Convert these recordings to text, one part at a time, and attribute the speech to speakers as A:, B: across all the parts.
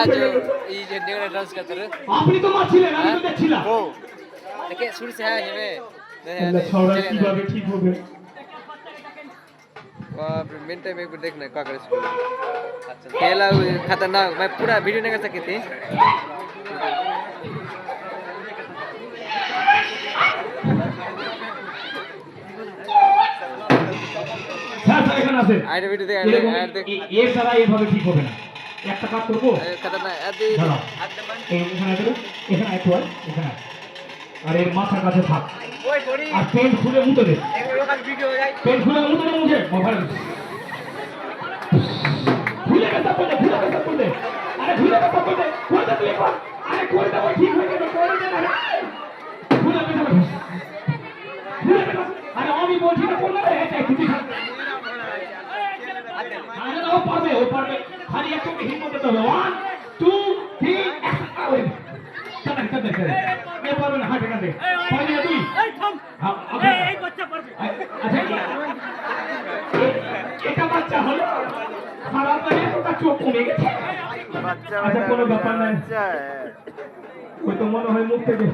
A: जो ये जो नेगरा डांस करते रहे
B: আপনি তো মারছিলেন আমি তো দেখছিলাম
A: वो देखिए शुरू से है ये में
B: আল্লাহ ছড়া কিভাবে ঠিক হবে
A: बाप रे मिनट में एक बार देखना क्या करे इसको अच्छा खेला खतरनाक मैं पूरा वीडियो नहीं कर सकी थी
B: স্যার স্যার এখানে আছে
A: आइड वीडियो देख आइड देख
B: এর দ্বারা এইভাবে ঠিক হবে না একটা কাজ করব
A: खतरनाक आदि
B: এখানে দেবো এখানে একটু আর এখানে আর এর মাথার কাছে থাক আর পেন খুলে মুতে দে পেন খুলে মুতে দে মুঝে মোবাইল খুলে গেছে বলে আরে খুলে গেছে বলে করে দে তুই একবার আরে করে দে ওই ঠিক হয়ে গেছে করে দে না খুলে গেছে আরে আমি বলছি না কোন না এটা কিছু আরে ও পারবে খালি একটু হিম্মত দিতে হবে 1 2 3 ওই চল मैं पारबे ना हाथ कांदे पारबे ना तुई এই থাম এই বাচ্চা পারবে আচ্ছা এটা বাচ্চা হলো খারাপ হয়ে তোটা চোখ কমে গেছে বাচ্চা আচ্ছা কোনো ব্যাপার না বাচ্চা ওই তো মনে হয় মুখ থেকে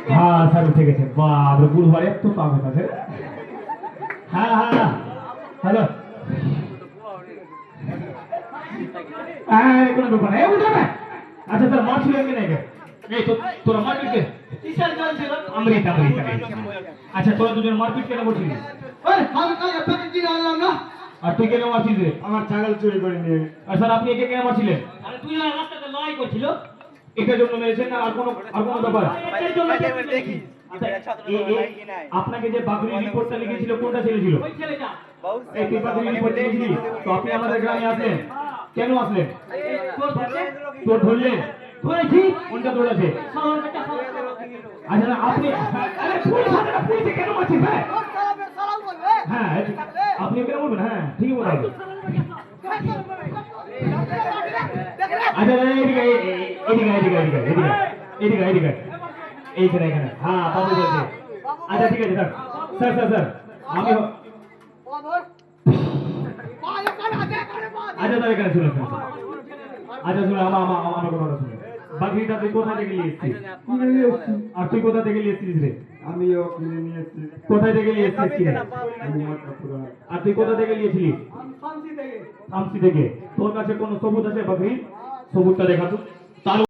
B: হ্যাঁ স্যার উঠে গেছে বাপ রে বুড়ো ভাই এত পাগল আছে হ্যাঁ হ্যাঁ হ্যালো কোনো ব্যাপার না উঠে না আচ্ছা স্যার মার ছিল কি নাই এই তো তোরা মারপিট কে কিসের জন্য ছিল আমরিতা আচ্ছা তোরা দুজন মারপিট কেন করছিস ওই আমি কাল আপনাকে কি আনলাম না আর তুই কেন মারছিস রে আমার ছাগল চুরি করে নিয়ে আর স্যার আপনি একে কেন মারছিলেন আরে তুই রাস্তাতে লড়াই করছিল এটার জন্য মেরেছেন না আর কোনো ব্যাপার এটার জন্য দেখি আপনাকে যে বাগরি রিপোর্টটা লিখেছিল কোনটা ছেলে ছিল ওই ছেলেটা এই বাগরি রিপোর্ট লিখেছিলি তো আপনি আমাদের গ্রামে আসলেন কেন আসলেন তোর ধরলেন ধরেছি কোনটা ধরেছে আচ্ছা না আপনি আরে পুলিশে কেন মারছিস হ্যাঁ আপনি কেন বলবেন হ্যাঁ ঠিকই বলবেন আচ্ছা এদিকে এইখানে হ্যাঁ বাবু বলছে আচ্ছা ঠিক আছে স্যার আমি আচ্ছা তাহলে এখানে শুনে আচ্ছা শুনে আমার কথাটা শুনে বাকিটা তুই কোথা থেকে নিয়ে এসেছিস আর তুই কোথা থেকে নিয়ে এসেছিস রে
C: আমিও কিনে নিয়ে এসেছি
B: কোথায় থেকে নিয়ে এসেছিস আর তুই কোথা থেকে নিয়েছিলিস শামসি থেকে তোর কাছে কোনো সবুত আছে বাকরি সবুতটা দেখা তো